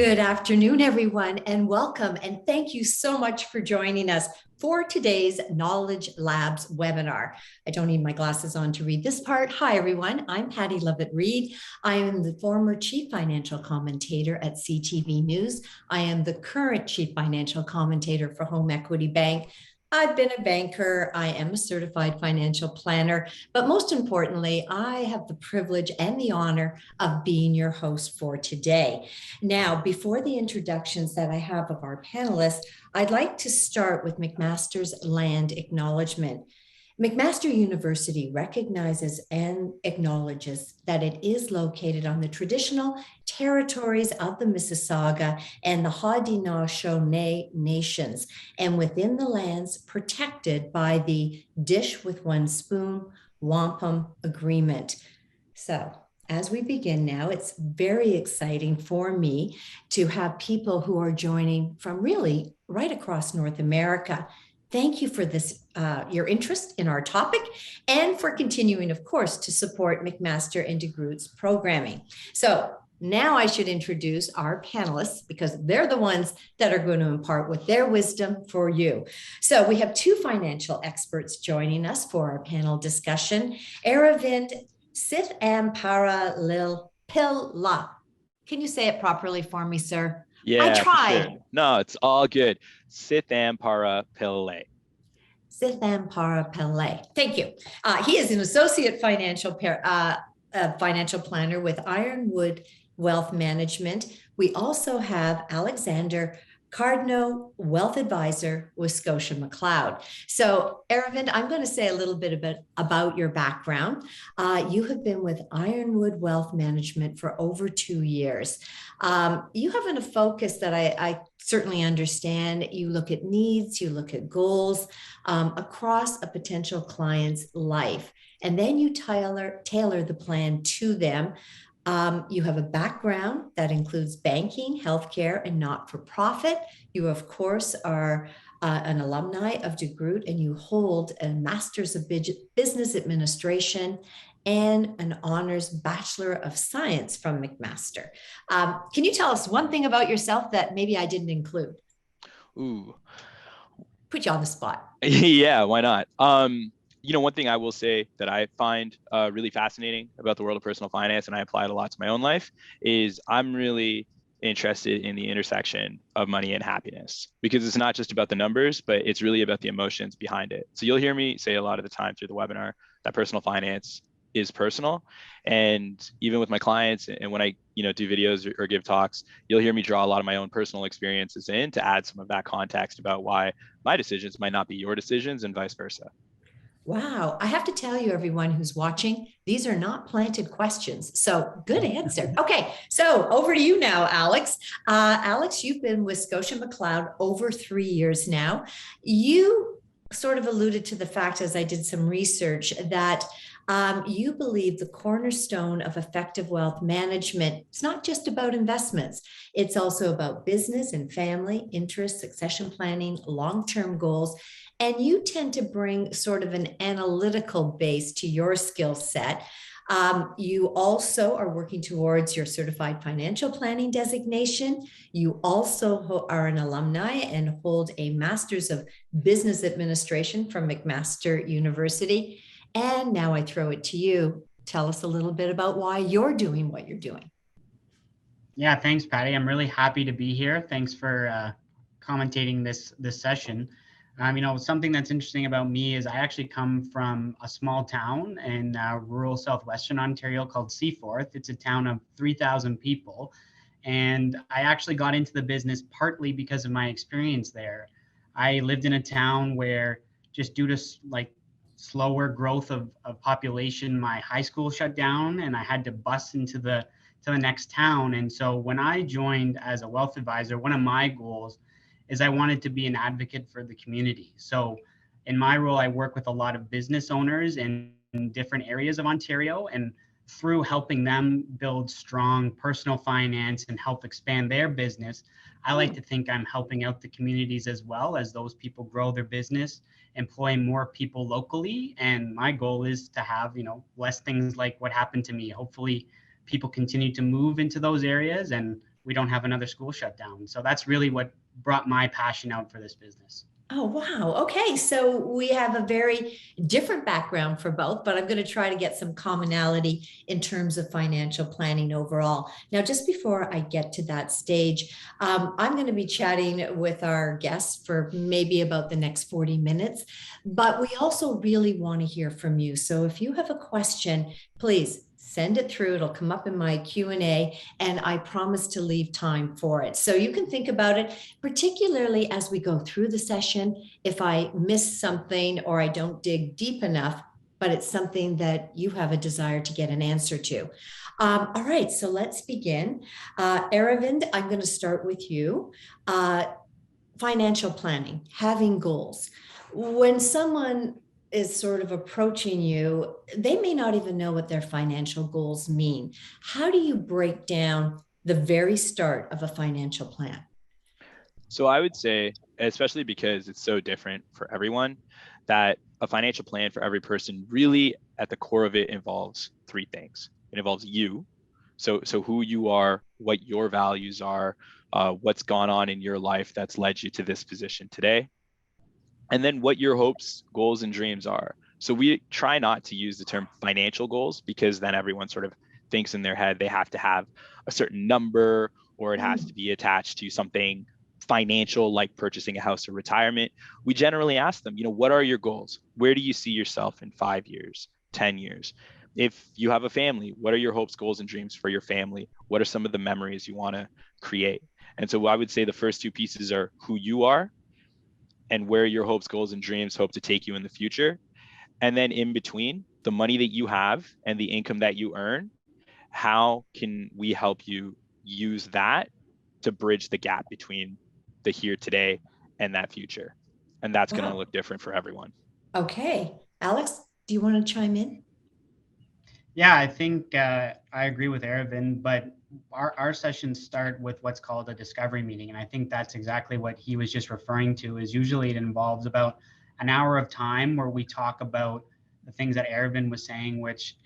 Good afternoon, everyone, and welcome. And thank you so much for joining us for today's Knowledge Labs webinar. I don't need my glasses on to read this part. Hi, everyone. I'm Pattie Lovett-Reid. I am the former Chief Financial Commentator at CTV News. I am the current Chief Financial Commentator for Home Equity Bank. I've been a banker, I am a certified financial planner, but most importantly, I have the privilege and the honor of being your host for today. Now, before the introductions that I have of our panelists, I'd like to start with McMaster's land acknowledgement. McMaster University recognizes and acknowledges that it is located on the traditional territories of the Mississauga and the Haudenosaunee nations, and within the lands protected by the Dish with One Spoon Wampum Agreement. So, as we begin now, it's very exciting for me to have people who are joining from really right across North America. Thank you for this, your interest in our topic, and for continuing, of course, to support McMaster and DeGroote's programming. So now I should introduce our panelists, because they're the ones that are going to impart with their wisdom for you. So we have two financial experts joining us for our panel discussion. Aravind Sithamparapillai. Can you say it properly for me, sir? Yeah, I tried. Sure. No, it's all good. Sithamparapillai. Sithamparapillai. Thank you. He is an associate financial planner with Ironwood Wealth Management. We also have Alexander Cardno, wealth advisor with ScotiaMcLeod. So, Aravind, I'm going to say a little bit about your background. You have been with Ironwood Wealth Management for over 2 years. You have a focus that I certainly understand. You look at needs, you look at goals across a potential client's life, and then you tailor the plan to them. You have a background that includes banking, healthcare, and not-for-profit. You, of course, are an alumni of DeGroote, and you hold a Master's of Business Administration and an Honors Bachelor of Science from McMaster. Can you tell us one thing about yourself that maybe I didn't include? Ooh. Put you on the spot. Yeah, why not? One thing I will say that I find really fascinating about the world of personal finance, and I apply it a lot to my own life, is I'm really interested in the intersection of money and happiness, because it's not just about the numbers, but it's really about the emotions behind it. So you'll hear me say a lot of the time through the webinar that personal finance is personal. And even with my clients, and when I do videos or give talks, you'll hear me draw a lot of my own personal experiences in to add some of that context about why my decisions might not be your decisions and vice versa. Wow. I have to tell you, everyone who's watching, these are not planted questions. So good answer. Okay. So over to you now, Alex. Alex, you've been with ScotiaMcLeod over 3 years now. You sort of alluded to the fact, as I did some research, that you believe the cornerstone of effective wealth management, it's not just about investments. It's also about business and family, interest, succession planning, long-term goals. And you tend to bring sort of an analytical base to your skill set. You also are working towards your certified financial planning designation. You also are an alumni and hold a Master's of Business Administration from McMaster University. And now I throw it to you. Tell us a little bit about why you're doing what you're doing. Yeah, thanks, Patty. I'm really happy to be here. Thanks for commentating this session. Something that's interesting about me is I actually come from a small town in rural southwestern Ontario called Seaforth. It's a town of 3,000 people. And I actually got into the business partly because of my experience there. I lived in a town where, just due to slower growth of population, my high school shut down and I had to bus into the next town. And so when I joined as a wealth advisor, one of my goals is I wanted to be an advocate for the community. So in my role, I work with a lot of business owners in different areas of Ontario, and through helping them build strong personal finance and help expand their business, I like to think I'm helping out the communities as well, as those people grow their business, employ more people locally. And my goal is to have, less things like what happened to me. Hopefully people continue to move into those areas and we don't have another school shut down. So that's really what brought my passion out for this business. Oh, wow. Okay. So we have a very different background for both, but I'm going to try to get some commonality in terms of financial planning overall. Now, just before I get to that stage, I'm going to be chatting with our guests for maybe about the next 40 minutes, but we also really want to hear from you. So if you have a question, please send it through. It'll come up in my Q&A, and I promise to leave time for it. So you can think about it, particularly as we go through the session. If I miss something or I don't dig deep enough, but it's something that you have a desire to get an answer to. All right, so let's begin. Aravind, I'm going to start with you. Financial planning, having goals. When someone is sort of approaching you, they may not even know what their financial goals mean. How do you break down the very start of a financial plan? So I would say, especially because it's so different for everyone, that a financial plan for every person really at the core of it involves three things. It involves you. So who you are, what your values are, what's gone on in your life that's led you to this position today. And then what your hopes, goals, and dreams are. So we try not to use the term financial goals, because then everyone sort of thinks in their head they have to have a certain number, or it has to be attached to something financial like purchasing a house or retirement. We generally ask them, what are your goals? Where do you see yourself in 5 years, 10 years? If you have a family, what are your hopes, goals, and dreams for your family? What are some of the memories you want to create? And so I would say the first two pieces are who you are and where your hopes, goals, and dreams hope to take you in the future. And then in between, the money that you have and the income that you earn, how can we help you use that to bridge the gap between the here today and that future? And that's going to look different for everyone. Okay. Alex, do you want to chime in? Yeah, I think I agree with Aravind, but our sessions start with what's called a discovery meeting. And I think that's exactly what he was just referring to. Is usually it involves about an hour of time where we talk about the things that Aravind was saying, which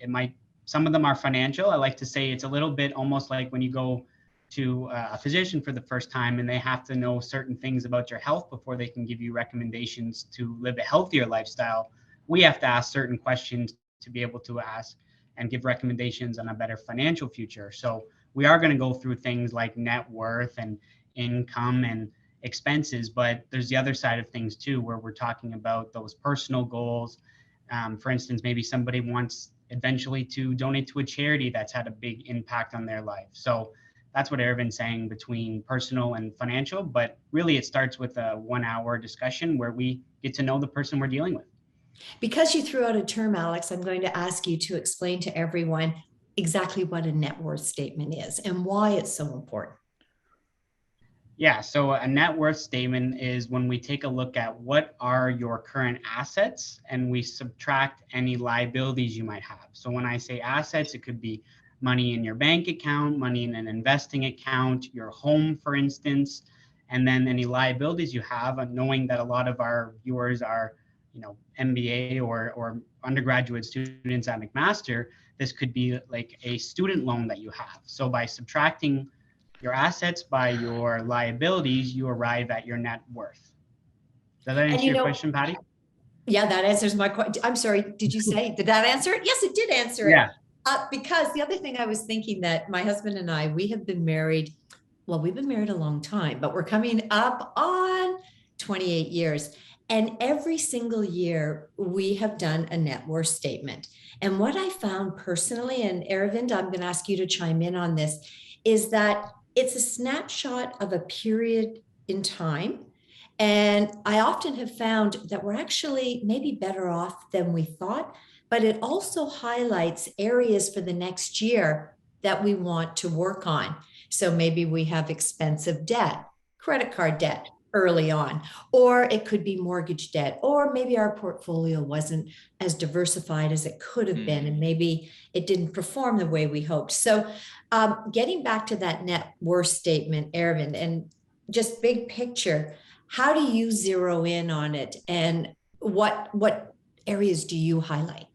some of them are financial. I like to say it's a little bit almost like when you go to a physician for the first time and they have to know certain things about your health before they can give you recommendations to live a healthier lifestyle. We have to ask certain questions to be able to ask and give recommendations on a better financial future. So we are going to go through things like net worth and income and expenses, but there's the other side of things too, where we're talking about those personal goals. For instance, maybe somebody wants eventually to donate to a charity that's had a big impact on their life. So that's what Aravind's saying between personal and financial, but really it starts with a 1 hour discussion where we get to know the person we're dealing with. Because you threw out a term, Alex, I'm going to ask you to explain to everyone exactly what a net worth statement is and why it's so important. Yeah, so a net worth statement is when we take a look at what are your current assets and we subtract any liabilities you might have. So when I say assets, it could be money in your bank account, money in an investing account, your home, for instance, and then any liabilities you have, and knowing that a lot of our viewers are MBA or undergraduate students at McMaster, this could be like a student loan that you have. So by subtracting your assets by your liabilities, you arrive at your net worth. Does that answer your question, Patty? Yeah, that answers my question. I'm sorry, did that answer it? Yes, it did answer it. Yeah. Because the other thing I was thinking that my husband and I, we have been married, we've been married a long time, but we're coming up on 28 years. And every single year we have done a net worth statement. And what I found personally, and Aravind, I'm going to ask you to chime in on this, is that it's a snapshot of a period in time. And I often have found that we're actually maybe better off than we thought, but it also highlights areas for the next year that we want to work on. So maybe we have expensive debt, credit card debt early on, or it could be mortgage debt, or maybe our portfolio wasn't as diversified as it could have been, and maybe it didn't perform the way we hoped. So getting back to that net worth statement, Aravind, and just big picture, how do you zero in on it, and what areas do you highlight?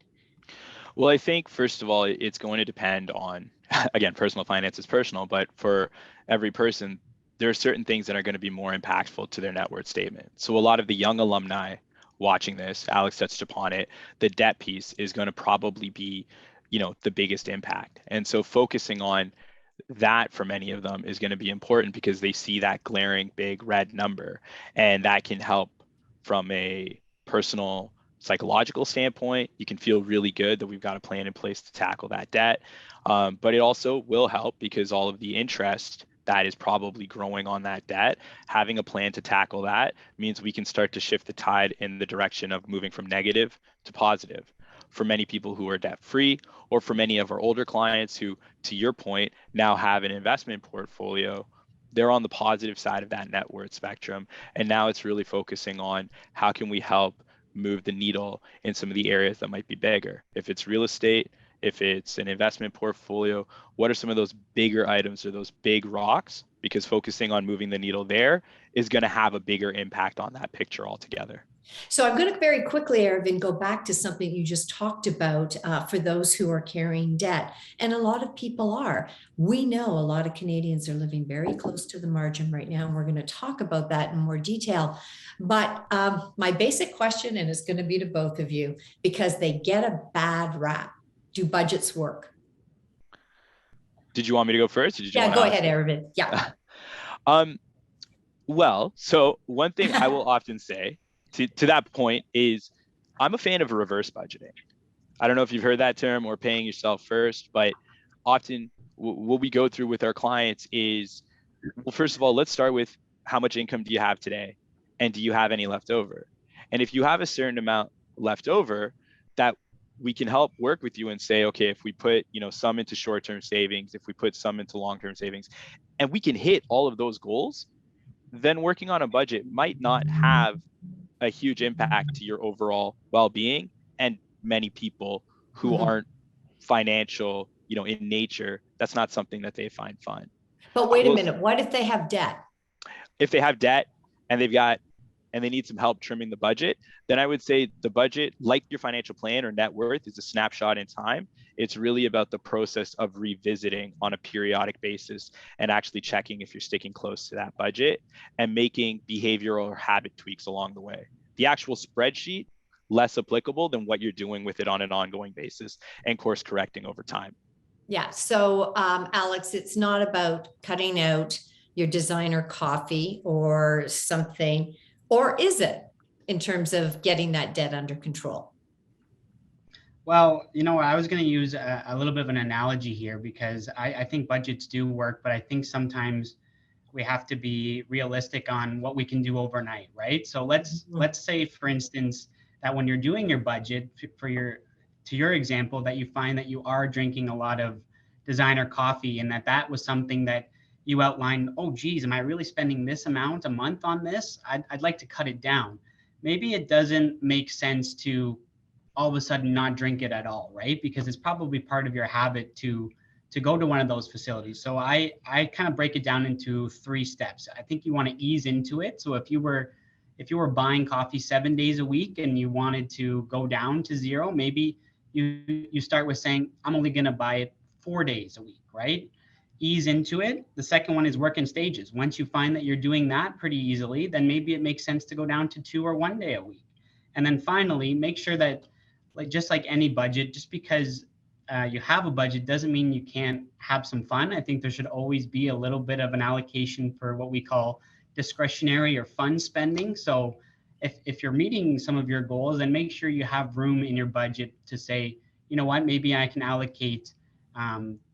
Well, I think first of all, it's going to depend on again, personal finance is personal, but for every person, there are certain things that are going to be more impactful to their net worth statement. So a lot of the young alumni watching this, Alex touched upon it, the debt piece is going to probably be, the biggest impact. And so focusing on that for many of them is going to be important because they see that glaring big red number, and that can help from a personal psychological standpoint. You can feel really good that we've got a plan in place to tackle that debt, but it also will help because all of the interest that is probably growing on that debt, having a plan to tackle that means we can start to shift the tide in the direction of moving from negative to positive. For many people who are debt free, or for many of our older clients who, to your point, now have an investment portfolio, they're on the positive side of that net worth spectrum. And now it's really focusing on how can we help move the needle in some of the areas that might be bigger. If it's real estate, if it's an investment portfolio, what are some of those bigger items or those big rocks? Because focusing on moving the needle there is going to have a bigger impact on that picture altogether. So I'm going to very quickly, Aravind, go back to something you just talked about for those who are carrying debt. And a lot of people are. We know a lot of Canadians are living very close to the margin right now, and we're going to talk about that in more detail. But my basic question, and it's going to be to both of you, because they get a bad rap. Do budgets work? Did you want me to go first? Or did you Yeah, go ahead, Aravind. Yeah. Well, so one thing I will often say to that point is I'm a fan of reverse budgeting. I don't know if you've heard that term, or paying yourself first, but often what we go through with our clients is, well, first of all, let's start with how much income do you have today? And do you have any left over? And if you have a certain amount left over, that we can help work with you and say, okay, if we put, some into short-term savings, if we put some into long-term savings, and we can hit all of those goals, then working on a budget might not have a huge impact to your overall well-being. And many people who aren't financial, in nature, that's not something that they find fun. But wait a minute, what if they have debt? If they have debt and they need some help trimming the budget, then I would say the budget, like your financial plan or net worth, is a snapshot in time. It's really about the process of revisiting on a periodic basis and actually checking if you're sticking close to that budget and making behavioral or habit tweaks along the way. The actual spreadsheet, less applicable than what you're doing with it on an ongoing basis and course correcting over time. Yeah. So, Alex, it's not about cutting out your designer coffee or something. Or is it, in terms of getting that debt under control? Well, I was going to use a little bit of an analogy here because I think budgets do work, but I think sometimes we have to be realistic on what we can do overnight, right? So let's say, for instance, that when you're doing your budget to your example, that you find that you are drinking a lot of designer coffee, and that was something that you outlined, oh, geez, am I really spending this amount a month on this? I'd like to cut it down. Maybe it doesn't make sense to all of a sudden not drink it at all, right? Because it's probably part of your habit to go to one of those facilities. So I kind of break it down into 3 steps. I think you want to ease into it. So if you were buying coffee 7 days a week and you wanted to go down to 0, maybe you start with saying, I'm only going to buy it 4 days a week, right? Ease into it. The second one is work in stages. Once you find that you're doing that pretty easily, then maybe it makes sense to go down to 2 or 1 day a week. And then finally, make sure that, just like any budget, just because you have a budget doesn't mean you can't have some fun. I think there should always be a little bit of an allocation for what we call discretionary or fun spending. So if you're meeting some of your goals, then make sure you have room in your budget to say, you know what, maybe I can allocate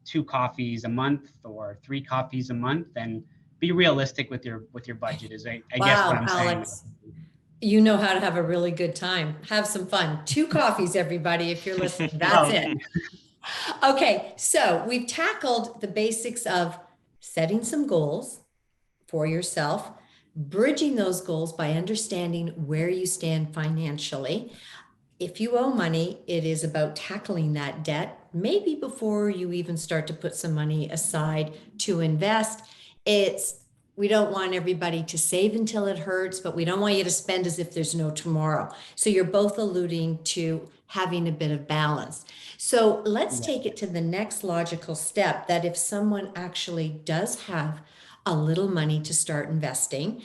2 coffees a month or 3 coffees a month, and be realistic with your budget is I guess what I'm Alex, saying. You know how to have a really good time. Have some fun. 2 coffees, everybody, if you're listening. That's it. Okay, so we've tackled the basics of setting some goals for yourself, bridging those goals by understanding where you stand financially. If you owe money, it is about tackling that debt, maybe before you even start to put some money aside to invest. It's we don't want everybody to save until it hurts, but we don't want you to spend as if there's no tomorrow. So you're both alluding to having a bit of balance. So let's take it to the next logical step, that if someone actually does have a little money to start investing,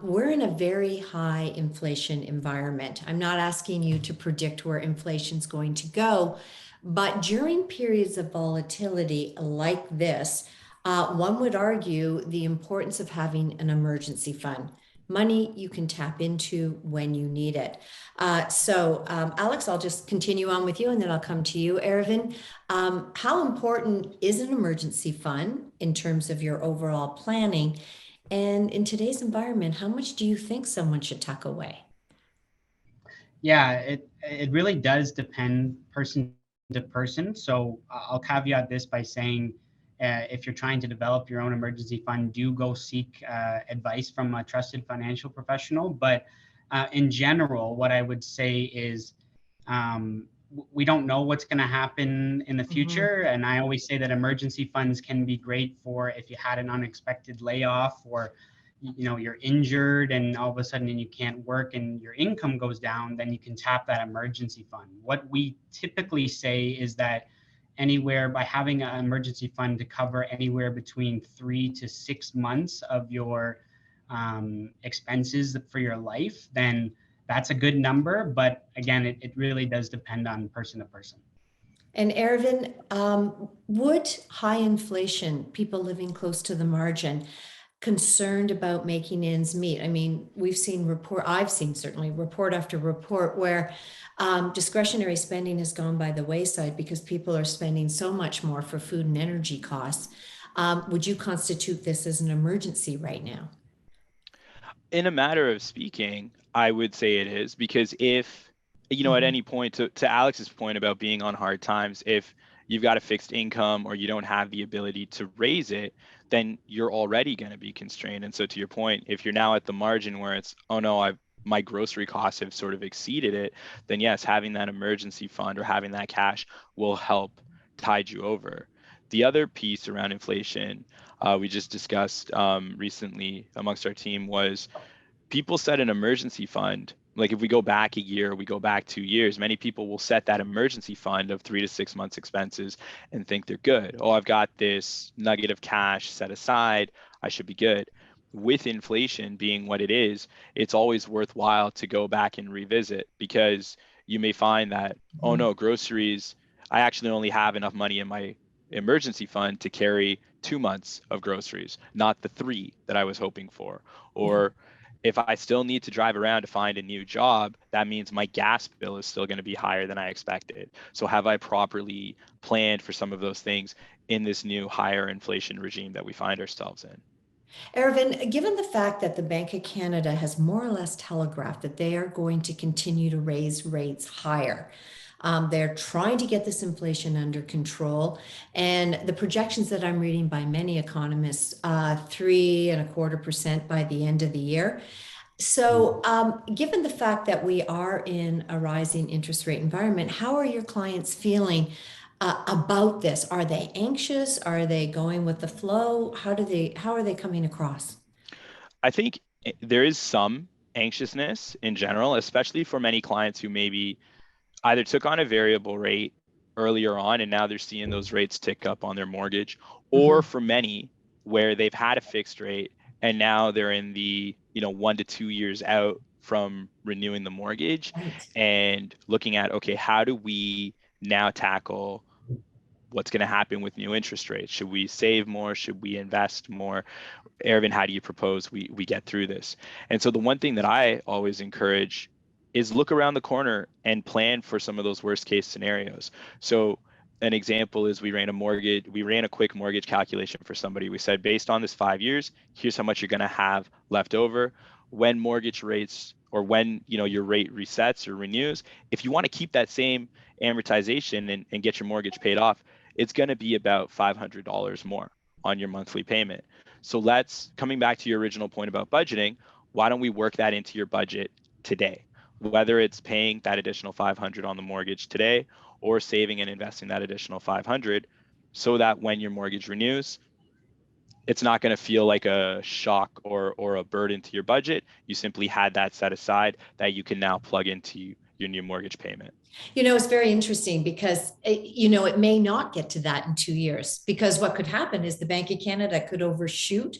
we're in a very high inflation environment. I'm not asking you to predict where inflation's going to go, but during periods of volatility like this, one would argue the importance of having an emergency fund, money you can tap into when you need it. Alex, I'll just continue on with you and then I'll come to you, Aravind. How important is an emergency fund in terms of your overall planning? And in today's environment, how much do you think someone should tuck away? Yeah, it really does depend person to person. So I'll caveat this by saying, if you're trying to develop your own emergency fund, do go seek advice from a trusted financial professional. But in general, what I would say is, we don't know what's going to happen in the future. And I always say that emergency funds can be great for if you had an unexpected layoff, or you're injured and all of a sudden you can't work and your income goes down, then you can tap that emergency fund. What we typically say is that anywhere, by having an emergency fund to cover anywhere between 3 to 6 months of your expenses for your life, then that's a good number. But again, it really does depend on person to person. And Aravind, would high inflation, people living close to the margin, concerned about making ends meet? I mean, I've seen certainly report after report where discretionary spending has gone by the wayside because people are spending so much more for food and energy costs. Would you constitute this as an emergency right now? In a matter of speaking, I would say it is, because if, at any point, to Alex's point about being on hard times, if you've got a fixed income or you don't have the ability to raise it, then you're already going to be constrained. And so to your point, if you're now at the margin where it's, oh no, my grocery costs have sort of exceeded it, then yes, having that emergency fund or having that cash will help tide you over. The other piece around inflation we just discussed recently amongst our team was people set an emergency fund. Like if we go back a year, we go back 2 years, many people will set that emergency fund of 3 to 6 months expenses and think they're good. Oh, I've got this nugget of cash set aside, I should be good. With inflation being what it is, it's always worthwhile to go back and revisit, because you may find that, oh no, groceries, I actually only have enough money in my emergency fund to carry 2 months of groceries, not the 3 that I was hoping for. Or if I still need to drive around to find a new job, that means my gas bill is still going to be higher than I expected. So have I properly planned for some of those things in this new higher inflation regime that we find ourselves in? Aravind, given the fact that the Bank of Canada has more or less telegraphed that they are going to continue to raise rates higher, they're trying to get this inflation under control. And the projections that I'm reading by many economists, 3.25% by the end of the year. So given the fact that we are in a rising interest rate environment, how are your clients feeling about this? Are they anxious? Are they going with the flow? How are they coming across? I think there is some anxiousness in general, especially for many clients who maybe either took on a variable rate earlier on and now they're seeing those rates tick up on their mortgage, or for many where they've had a fixed rate and now they're in the 1 to 2 years out from renewing the mortgage, Right. and looking at, okay, how do we now tackle what's going to happen with new interest rates? Should we save more? Should we invest more? Aravind, how do you propose we get through this? And so the one thing that I always encourage is look around the corner and plan for some of those worst case scenarios. So an example is we ran a quick mortgage calculation for somebody. We said, based on this 5 years, here's how much you're going to have left over. When mortgage rates, or when your rate resets or renews, if you want to keep that same amortization and get your mortgage paid off, it's going to be about $500 more on your monthly payment. So coming back to your original point about budgeting, why don't we work that into your budget today? Whether it's paying that additional $500 on the mortgage today or saving and investing that additional $500, so that when your mortgage renews, it's not going to feel like a shock or a burden to your budget. You simply had that set aside that you can now plug into your new mortgage payment. It's very interesting because, it may not get to that in 2 years, because what could happen is the Bank of Canada could overshoot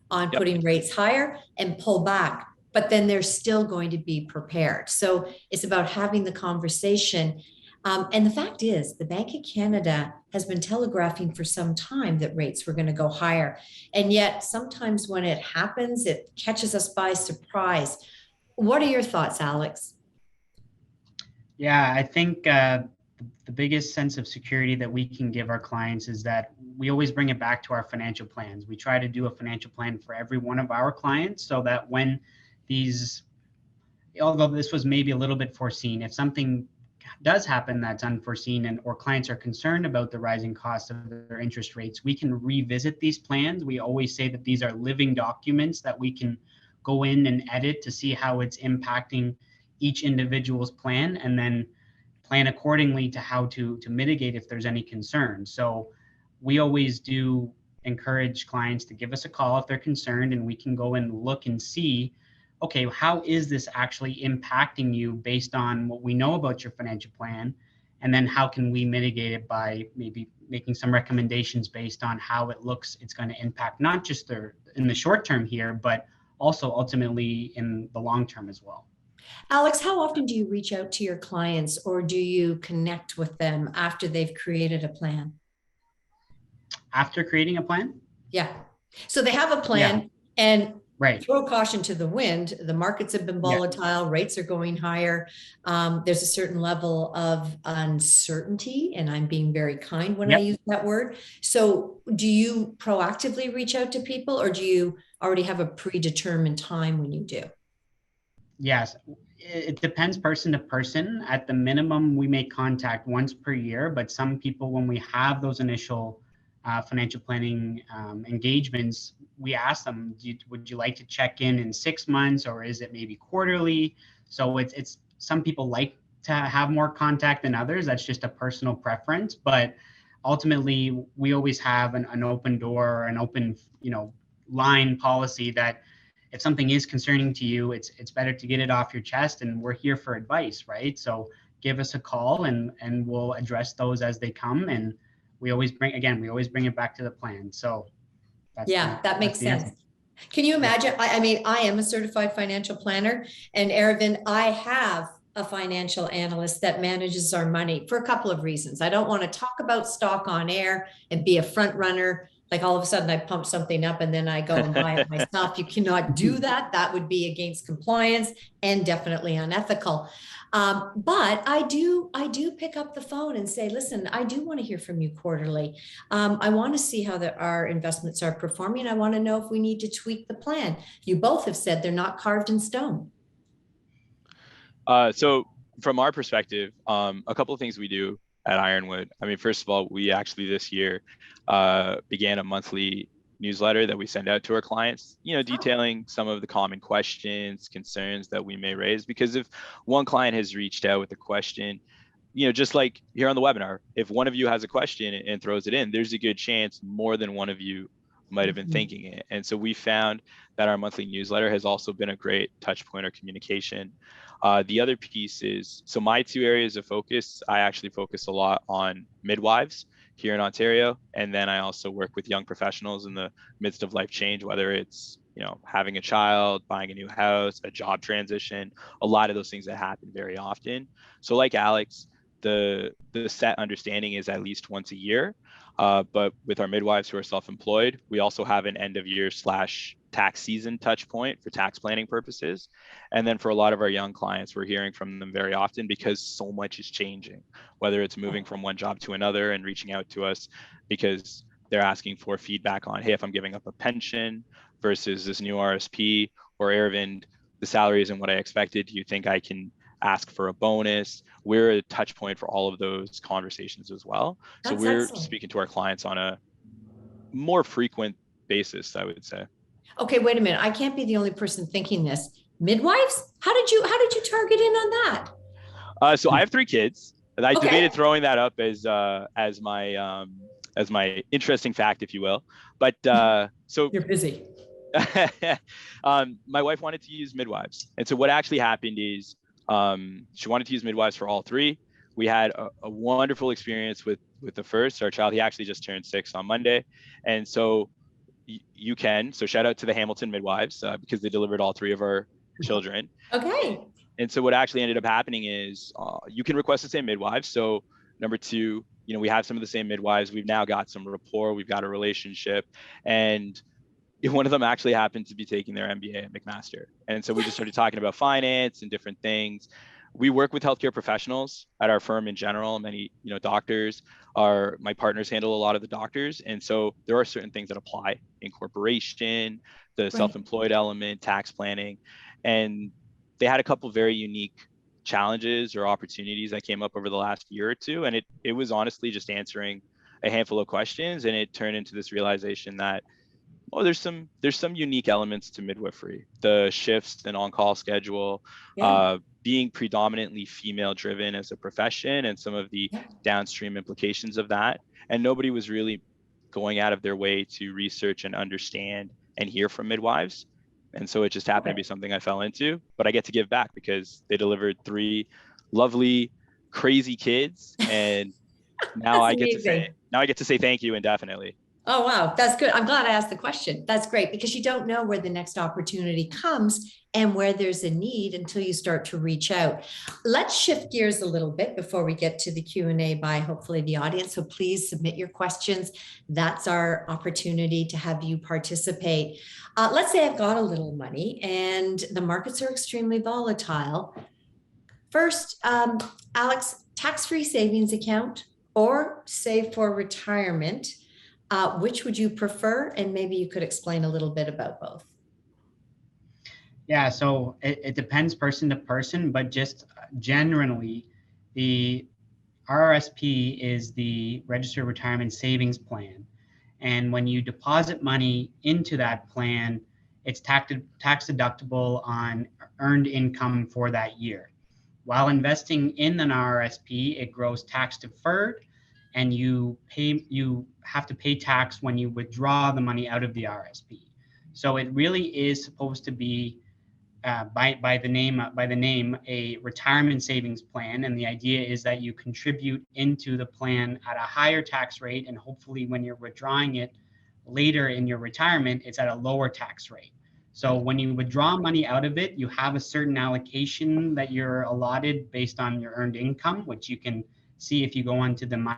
on putting rates higher and pull back, but then they're still going to be prepared. So it's about having the conversation. And the fact is, the Bank of Canada has been telegraphing for some time that rates were going to go higher. And yet sometimes when it happens, it catches us by surprise. What are your thoughts, Alex? Yeah, I think the biggest sense of security that we can give our clients is that we always bring it back to our financial plans. We try to do a financial plan for every one of our clients so that when although this was maybe a little bit foreseen, if something does happen that's unforeseen or clients are concerned about the rising cost of their interest rates, we can revisit these plans. We always say that these are living documents that we can go in and edit to see how it's impacting each individual's plan, and then plan accordingly to how to mitigate if there's any concern. So we always do encourage clients to give us a call if they're concerned, and we can go and look and see, okay, how is this actually impacting you based on what we know about your financial plan? And then how can we mitigate it by maybe making some recommendations based on how it looks it's going to impact not just in the short term here, but also ultimately in the long term as well. Alex, how often do you reach out to your clients, or do you connect with them after they've created a plan? After creating a plan? Yeah. So they have a plan, and right. Throw caution to the wind. The markets have been volatile. Rates are going higher. There's a certain level of uncertainty, and I'm being very kind when I use that word. So do you proactively reach out to people, or do you already have a predetermined time when you do? Yes, it depends person to person. At the minimum, we make contact once per year, but some people, when we have those initial financial planning engagements, we ask them, would you like to check in 6 months, or is it maybe quarterly? So it's some people like to have more contact than others. That's just a personal preference, but ultimately we always have an open door, or an open line policy that if something is concerning to you, it's better to get it off your chest, and we're here for advice, right? So give us a call, and we'll address those as they come. And we always bring it back to the plan. So that makes sense. Can you imagine? I mean, I am a certified financial planner, and Aravind, I have a financial analyst that manages our money for a couple of reasons. I don't want to talk about stock on air and be a front runner. Like all of a sudden I pump something up and then I go and buy it myself. You cannot do that. That would be against compliance and definitely unethical. But I do pick up the phone and say, listen, I do want to hear from you quarterly. I want to see how our investments are performing. I want to know if we need to tweak the plan. You both have said they're not carved in stone. So from our perspective, a couple of things we do at Ironwood. I mean, first of all, we actually this year began a monthly newsletter that we send out to our clients, detailing some of the common questions, concerns that we may raise. Because if one client has reached out with a question, just like here on the webinar, if one of you has a question and throws it in, there's a good chance more than one of you might have been thinking it. And so we found that our monthly newsletter has also been a great touch point or communication. The other piece is, so my two areas of focus, I actually focus a lot on midwives here in Ontario. And then I also work with young professionals in the midst of life change, whether it's, having a child, buying a new house, a job transition, a lot of those things that happen very often. So like Alex, the set understanding is at least once a year. But with our midwives who are self-employed, we also have an end of year / tax season touch point for tax planning purposes. And then for a lot of our young clients, we're hearing from them very often because so much is changing, whether it's moving from one job to another and reaching out to us because they're asking for feedback on, hey, if I'm giving up a pension versus this new RSP, or Aravind, the salary isn't what I expected. Do you think I can ask for a bonus? We're a touch point for all of those conversations as well. So we're speaking to our clients on a more frequent basis, I would say. Okay, wait a minute. I can't be the only person thinking this. Midwives? How did you target in on that? So I have 3 kids. I debated throwing that up as my as my interesting fact, if you will. But so you're busy. My wife wanted to use midwives. And so what actually happened is she wanted to use midwives for all three. We had a wonderful experience with the first, our child. He actually just turned 6 on Monday. And so you can, so shout out to the Hamilton midwives because they delivered all three of our children. Okay. And so what actually ended up happening is you can request the same midwives. So number two, we have some of the same midwives. We've now got some rapport. We've got a relationship. And one of them actually happened to be taking their MBA at McMaster. And so we just started talking about finance and different things. We work with healthcare professionals at our firm in general. Many, doctors my partners handle a lot of the doctors. And so there are certain things that apply: incorporation, the self-employed element, tax planning. And they had a couple of very unique challenges or opportunities that came up over the last year or two. And it was honestly just answering a handful of questions. And it turned into this realization that, there's some unique elements to midwifery: the shifts and on-call schedule, being predominantly female driven as a profession, and some of the downstream implications of that. And nobody was really going out of their way to research and understand and hear from midwives. And so it just happened to be something I fell into, but I get to give back because they delivered 3 lovely, crazy kids. And now I get to say thank you indefinitely. Oh, wow. That's good. I'm glad I asked the question. That's great, because you don't know where the next opportunity comes and where there's a need until you start to reach out. Let's shift gears a little bit before we get to the Q&A by hopefully the audience. So please submit your questions. That's our opportunity to have you participate. Let's say I've got a little money and the markets are extremely volatile. First, Alex, tax-free savings account or save for retirement? Which would you prefer? And maybe you could explain a little bit about both. Yeah, so it depends person to person, but just generally, the RRSP is the Registered Retirement Savings Plan. And when you deposit money into that plan, it's tax deductible on earned income for that year. While investing in an RRSP, it grows tax deferred, and you have to pay tax when you withdraw the money out of the RRSP. So it really is supposed to be by the name a retirement savings plan, and the idea is that you contribute into the plan at a higher tax rate, and hopefully when you're withdrawing it later in your retirement, it's at a lower tax rate. So when you withdraw money out of it, you have a certain allocation that you're allotted based on your earned income, which you can see if you go onto the My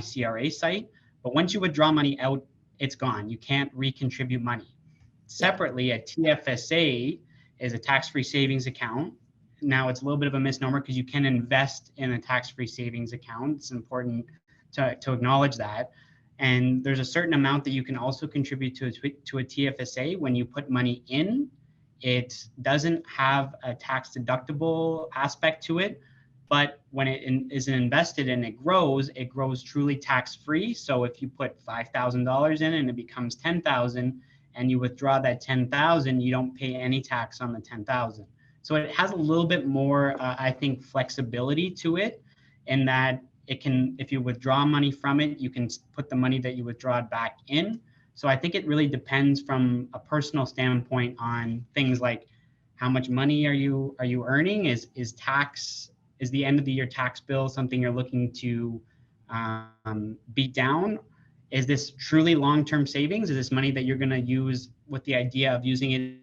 CRA site. But once you withdraw money out, it's gone. You can't recontribute money. Separately, a TFSA is a tax-free savings account. Now, it's a little bit of a misnomer because you can invest in a tax-free savings account. It's important to acknowledge that. And there's a certain amount that you can also contribute to a TFSA when you put money in. It doesn't have a tax deductible aspect to it, but when it is invested and it grows truly tax-free. So if you put $5,000 in and it becomes $10,000 and you withdraw that $10,000, you don't pay any tax on the $10,000. So it has a little bit more, I think, flexibility to it, in that it can, if you withdraw money from it, you can put the money that you withdraw back in. So I think it really depends from a personal standpoint on things like how much money are you earning? Is the end of the year tax bill something you're looking to beat down? Is this truly long-term savings? Is this money that you're going to use with the idea of using it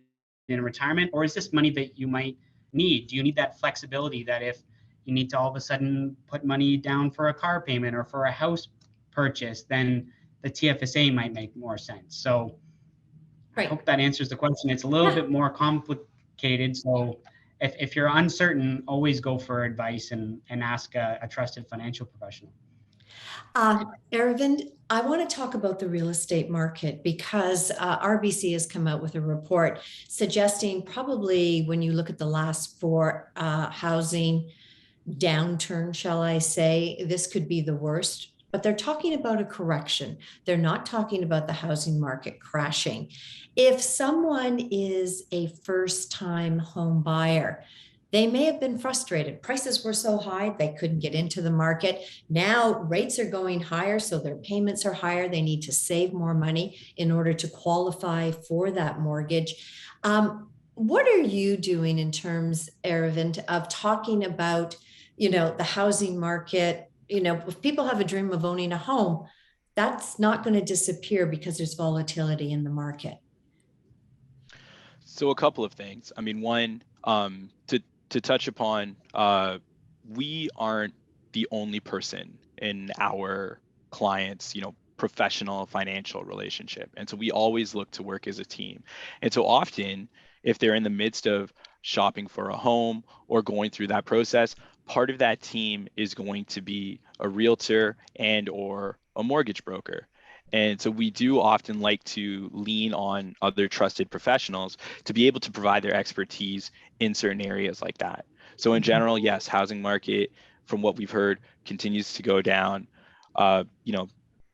in retirement? Or is this money that you might need? Do you need that flexibility that if you need to all of a sudden put money down for a car payment or for a house purchase, then the TFSA might make more sense? So I hope that answers the question. It's a little bit more complicated. So if you're uncertain, always go for advice and ask a trusted financial professional. Aravind, I want to talk about the real estate market because RBC has come out with a report suggesting probably when you look at the last 4 housing downturn, shall I say, this could be the worst. But they're talking about a correction. They're not talking about the housing market crashing. If someone is a first-time home buyer, they may have been frustrated. Prices were so high, they couldn't get into the market. Now rates are going higher, so their payments are higher. They need to save more money in order to qualify for that mortgage. What are you doing in terms, Aravind, of talking about, the housing market? If people have a dream of owning a home, that's not going to disappear because there's volatility in the market. So a couple of things. I mean, one, to touch upon, we aren't the only person in our clients, professional financial relationship. And so we always look to work as a team. And so often, if they're in the midst of shopping for a home or going through that process, part of that team is going to be a realtor and or a mortgage broker. And so we do often like to lean on other trusted professionals to be able to provide their expertise in certain areas like that. So in general, yes, housing market, from what we've heard, continues to go down.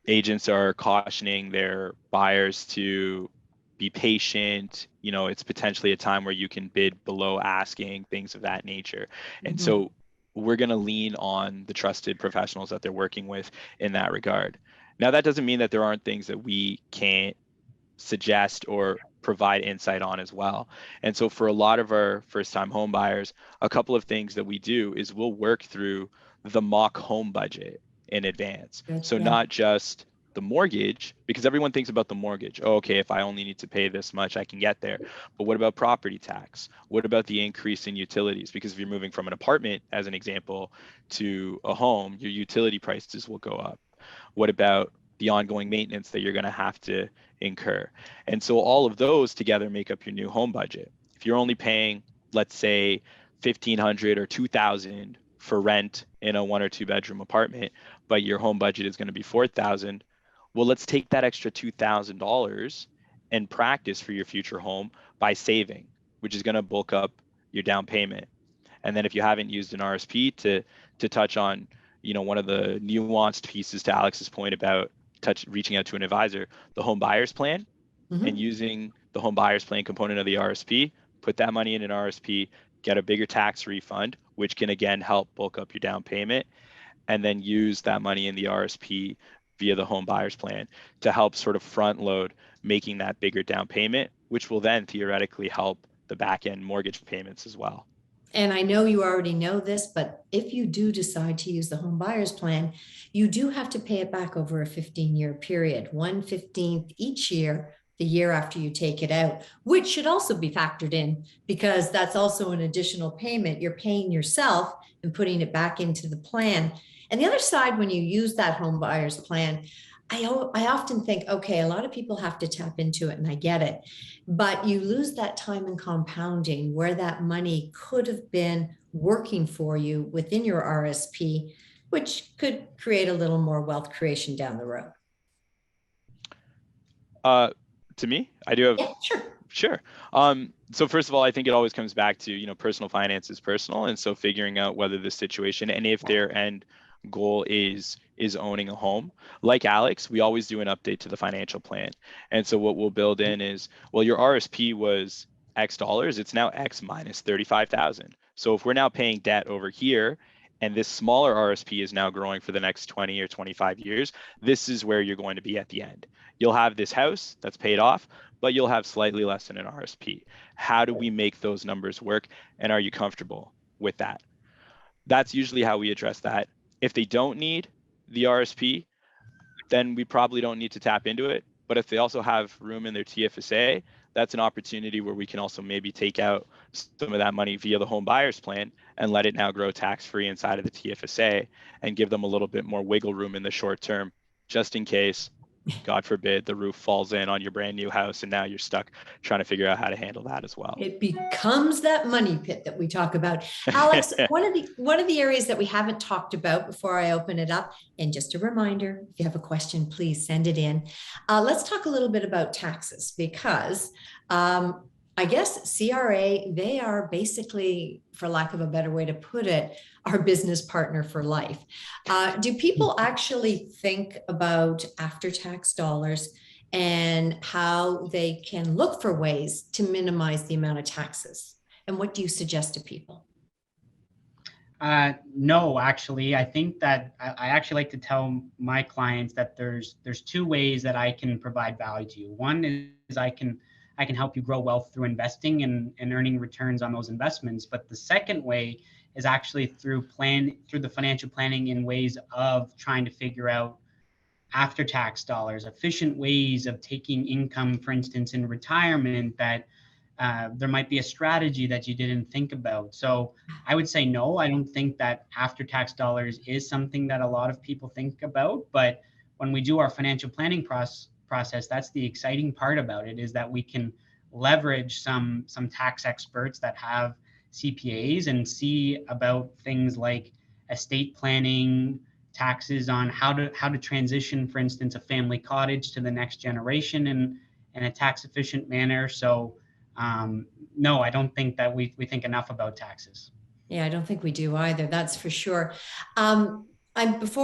Agents are cautioning their buyers to be patient. It's potentially a time where you can bid below asking, things of that nature. And so we're going to lean on the trusted professionals that they're working with in that regard. Now, that doesn't mean that there aren't things that we can't suggest or provide insight on as well. And so for a lot of our first-time home buyers, a couple of things that we do is we'll work through the mock home budget in advance. So not just the mortgage, because everyone thinks about the mortgage. Oh, okay, if I only need to pay this much, I can get there. But what about property tax? What about the increase in utilities? Because if you're moving from an apartment, as an example, to a home, your utility prices will go up. What about the ongoing maintenance that you're going to have to incur? And so all of those together make up your new home budget. If you're only paying, let's say, $1,500 or $2,000 for rent in a 1 or 2 bedroom apartment, but your home budget is going to be $4,000, well, let's take that extra $2,000 and practice for your future home by saving, which is going to bulk up your down payment. And then if you haven't used an RSP, to touch on, one of the nuanced pieces to Alex's point about reaching out to an advisor, the home buyer's plan, and using the home buyer's plan component of the RSP, put that money in an RSP, get a bigger tax refund, which can again help bulk up your down payment, and then use that money in the RSP via the home buyer's plan to help sort of front load making that bigger down payment, which will then theoretically help the back end mortgage payments as well. And I know you already know this, but if you do decide to use the home buyer's plan, you do have to pay it back over a 15-year period, 1/15 each year, the year after you take it out, which should also be factored in because that's also an additional payment. You're paying yourself and putting it back into the plan. And the other side, when you use that home buyer's plan, I often think, okay, a lot of people have to tap into it, and I get it, but you lose that time in compounding where that money could have been working for you within your RSP, which could create a little more wealth creation down the road. To me, I do have. Yeah, sure. So first of all, I think it always comes back to, personal finance is personal. And so figuring out whether the situation and if their end goal is owning a home. Like Alex, we always do an update to the financial plan. And so what we'll build in is, well, your RSP was X dollars, it's now X minus 35,000. So if we're now paying debt over here and this smaller RSP is now growing for the next 20 or 25 years, this is where you're going to be at the end. You'll have this house that's paid off, but you'll have slightly less than an RSP. How do we make those numbers work? And are you comfortable with that? That's usually how we address that. If they don't need the RSP, then we probably don't need to tap into it. But if they also have room in their TFSA, that's an opportunity where we can also maybe take out some of that money via the home buyer's plan and let it now grow tax-free inside of the TFSA and give them a little bit more wiggle room in the short term, just in case, God forbid, the roof falls in on your brand new house and now you're stuck trying to figure out how to handle that as well. It becomes that money pit that we talk about. Alex, one of the areas that we haven't talked about before I open it up, and just a reminder, if you have a question, please send it in. Let's talk a little bit about taxes because I guess CRA, they are basically, for lack of a better way to put it, our business partner for life. Do people actually think about after-tax dollars and how they can look for ways to minimize the amount of taxes? And what do you suggest to people? No, actually, I think that I actually like to tell my clients that there's two ways that I can provide value to you. One is I can help you grow wealth through investing and earning returns on those investments. But the second way is actually through the financial planning in ways of trying to figure out after tax dollars, efficient ways of taking income, for instance, in retirement that there might be a strategy that you didn't think about. So I would say no, I don't think that after tax dollars is something that a lot of people think about. But when we do our financial planning process, that's the exciting part about it, is that we can leverage some tax experts that have CPAs and see about things like estate planning, taxes on how to transition, for instance, a family cottage to the next generation in a tax efficient manner. So no, I don't think that we think enough about taxes. Yeah, I don't think we do either. That's for sure. This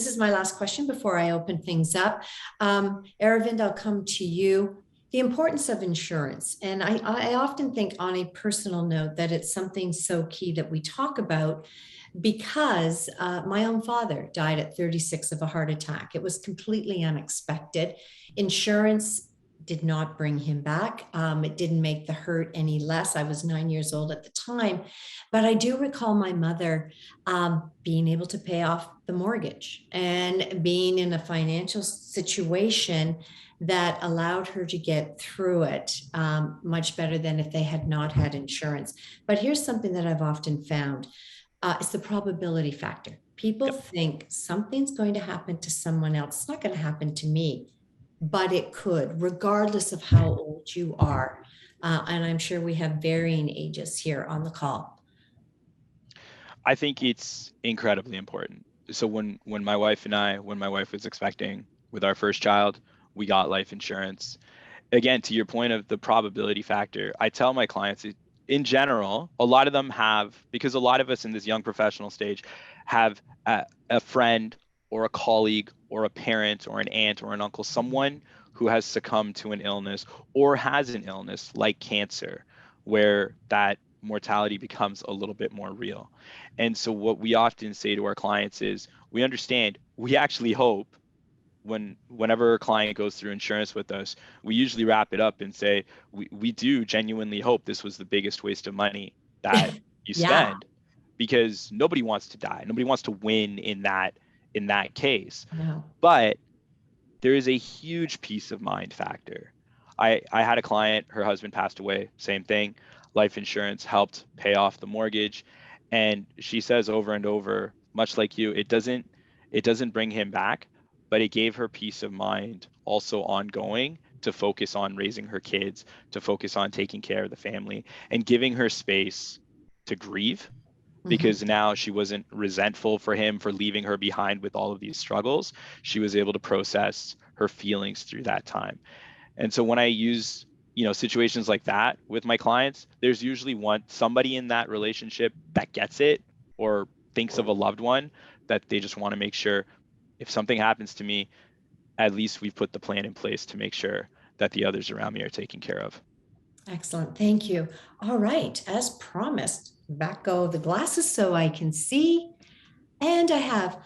is my last question before I open things up. Aravind, I'll come to you. The importance of insurance. And I often think on a personal note that it's something so key that we talk about, because my own father died at 36 of a heart attack. It was completely unexpected. Insurance did not bring him back. It didn't make the hurt any less. I was 9 years old at the time, but I do recall my mother being able to pay off the mortgage and being in a financial situation that allowed her to get through it much better than if they had not had insurance. But here's something that I've often found. It's the probability factor. People think something's going to happen to someone else. It's not going to happen to me, but it could, regardless of how old you are. And I'm sure we have varying ages here on the call. I think it's incredibly important. So when my wife was expecting with our first child, we got life insurance. Again, to your point of the probability factor, I tell my clients, in general, a lot of them have, because a lot of us in this young professional stage have a friend or a colleague or a parent or an aunt or an uncle, someone who has succumbed to an illness or has an illness like cancer, where that mortality becomes a little bit more real. And so what we often say to our clients is, we understand, we actually hope whenever a client goes through insurance with us, we usually wrap it up and say, we do genuinely hope this was the biggest waste of money that you spend, because nobody wants to die. Nobody wants to win in that case. No. But there is a huge peace of mind factor. I had a client, her husband passed away, same thing. Life insurance helped pay off the mortgage. And she says over and over, much like you, it doesn't bring him back, but it gave her peace of mind also ongoing to focus on raising her kids, to focus on taking care of the family and giving her space to grieve, because now she wasn't resentful for him for leaving her behind with all of these struggles. She was able to process her feelings through that time. And so when I use, situations like that with my clients, there's usually somebody in that relationship that gets it or thinks of a loved one that they just want to make sure, if something happens to me, at least we've put the plan in place to make sure that the others around me are taken care of. Excellent. Thank you. All right. As promised, back go the glasses so I can see. And I have,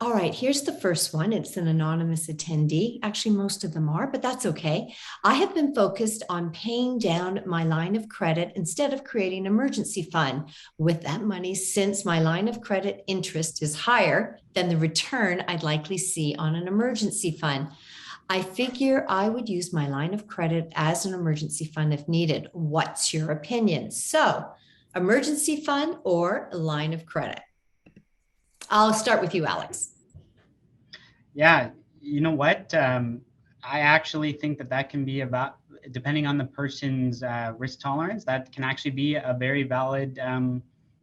all right, here's the first one. It's an anonymous attendee. Actually, most of them are, but that's okay. I have been focused on paying down my line of credit instead of creating an emergency fund with that money, since my line of credit interest is higher than the return I'd likely see on an emergency fund. I figure I would use my line of credit as an emergency fund if needed. What's your opinion? So, emergency fund or line of credit? I'll start with you, Alex. Yeah, you know what? I actually think that can be about, depending on the person's risk tolerance, that can actually be a very valid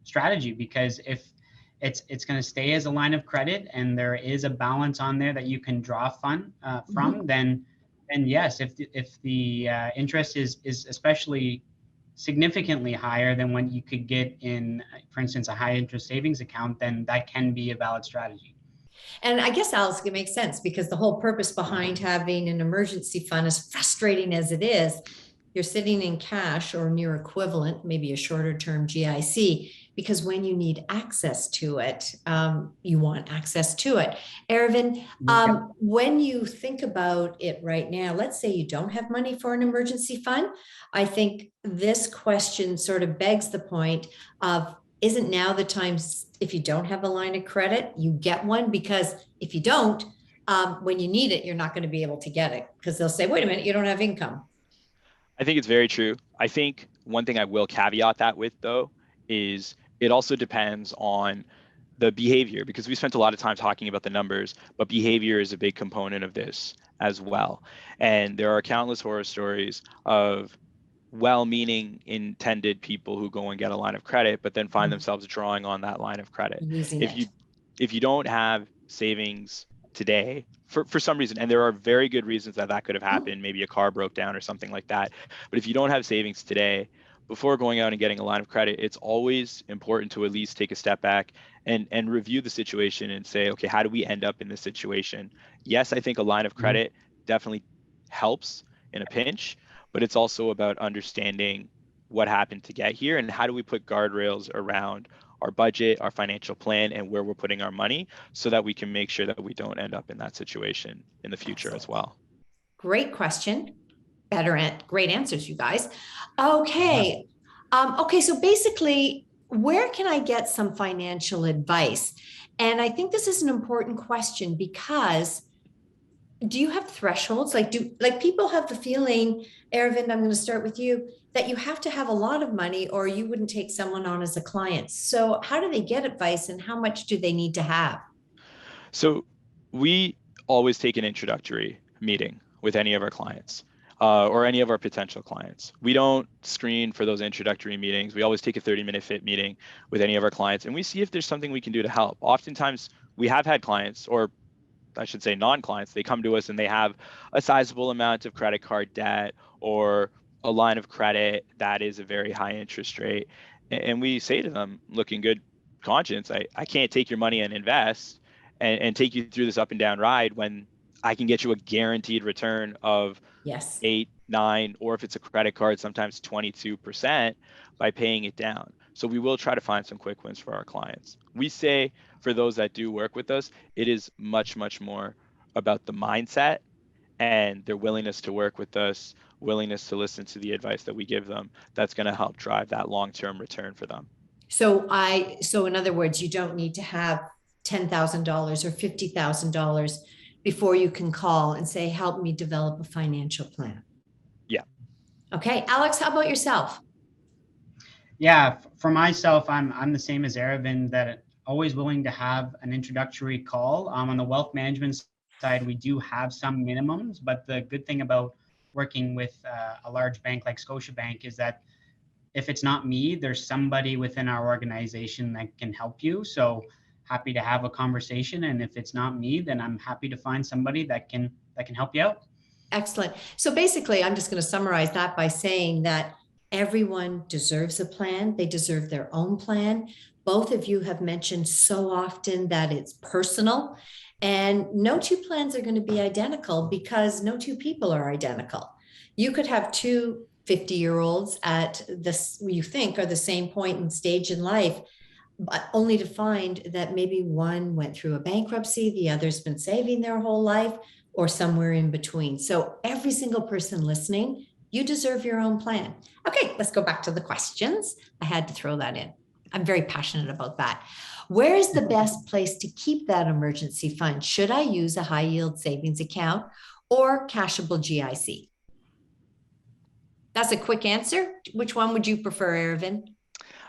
strategy, because if it's going to stay as a line of credit and there is a balance on there that you can draw from, then yes, if the interest is especially significantly higher than what you could get in, for instance, a high interest savings account, then that can be a valid strategy. And I guess, Alice, it makes sense, because the whole purpose behind having an emergency fund, as frustrating as it is, you're sitting in cash or near equivalent, maybe a shorter term GIC. because when you need access to it, you want access to it. Aravind, when you think about it right now, let's say you don't have money for an emergency fund. I think this question sort of begs the point of, isn't now the time, if you don't have a line of credit, you get one? Because if you don't, when you need it, you're not going to be able to get it because they'll say, wait a minute, you don't have income. I think it's very true. I think one thing I will caveat that with, though, is it also depends on the behavior, because we spent a lot of time talking about the numbers, but behavior is a big component of this as well. And there are countless horror stories of well-meaning intended people who go and get a line of credit, but then find themselves drawing on that line of credit. If you don't have savings today for some reason, and there are very good reasons that could have happened, maybe a car broke down or something like that, but if you don't have savings today, before going out and getting a line of credit, it's always important to at least take a step back and review the situation and say, okay, how do we end up in this situation? Yes, I think a line of credit definitely helps in a pinch, but it's also about understanding what happened to get here and how do we put guardrails around our budget, our financial plan, and where we're putting our money so that we can make sure that we don't end up in that situation in the future as well. Great question. Great answers, you guys. Okay. Okay. So basically, where can I get some financial advice? And I think this is an important question because do you have thresholds? Like people have the feeling, Aravind, I'm going to start with you, that you have to have a lot of money or you wouldn't take someone on as a client. So how do they get advice and how much do they need to have? So we always take an introductory meeting with any of our clients or any of our potential clients. We don't screen for those introductory meetings. We always take a 30-minute fit meeting with any of our clients and we see if there's something we can do to help. Oftentimes we have had clients, or I should say non-clients, they come to us and they have a sizable amount of credit card debt or a line of credit that is a very high interest rate. And we say to them, look, in good conscience, I can't take your money and invest and take you through this up and down ride when I can get you a guaranteed return of 8, 9, or if it's a credit card, sometimes 22% by paying it down. So we will try to find some quick wins for our clients. We say for those that do work with us, it is much, much more about the mindset and their willingness to work with us, willingness to listen to the advice that we give them. That's going to help drive that long-term return for them. So in other words, you don't need to have $10,000 or $50,000 before you can call and say, help me develop a financial plan. Yeah. Okay. Alex, how about yourself? Yeah, for myself, I'm the same as Aravind, that always willing to have an introductory call. On the wealth management side, we do have some minimums, but the good thing about working with a large bank like Scotiabank is that if it's not me, there's somebody within our organization that can help you. So happy to have a conversation. And if it's not me, then I'm happy to find somebody that can help you out. Excellent. So basically, I'm just going to summarize that by saying that everyone deserves a plan. They deserve their own plan. Both of you have mentioned so often that it's personal, and no two plans are going to be identical because no two people are identical. You could have two 50-year-olds at this, you think, are the same point and stage in life, but only to find that maybe one went through a bankruptcy, the other's been saving their whole life, or somewhere in between. So every single person listening, you deserve your own plan. Okay, let's go back to the questions. I had to throw that in. I'm very passionate about that. Where is the best place to keep that emergency fund? Should I use a high yield savings account or cashable GIC? That's a quick answer. Which one would you prefer, Aravind?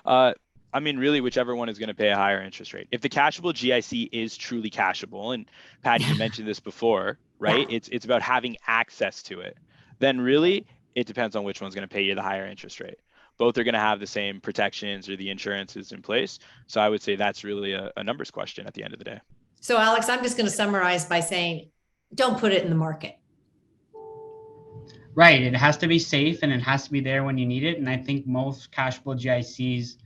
I mean, really, whichever one is going to pay a higher interest rate. If the cashable GIC is truly cashable, and Pattie, you mentioned this before, right? Yeah. It's about having access to it. Then really, it depends on which one's going to pay you the higher interest rate. Both are going to have the same protections or the insurances in place. So I would say that's really a numbers question at the end of the day. So Alex, I'm just going to summarize by saying, don't put it in the market. Right. It has to be safe and it has to be there when you need it. And I think most cashable GICs,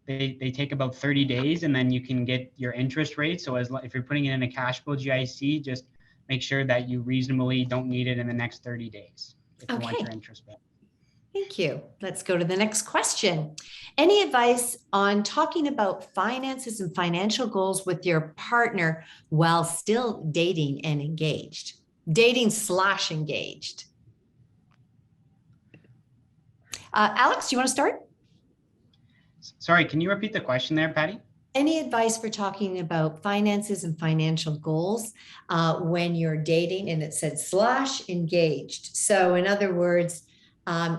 they take about 30 days and then you can get your interest rate. So if you're putting it in a cashable GIC, just make sure that you reasonably don't need it in the next 30 days if you want your interest rate. Thank you. Let's go to the next question. Any advice on talking about finances and financial goals with your partner while still dating and engaged? Dating/engaged. Alex, do you want to start? Sorry, can you repeat the question there, Patty? Any advice for talking about finances and financial goals when you're dating? And it said /engaged. So in other words,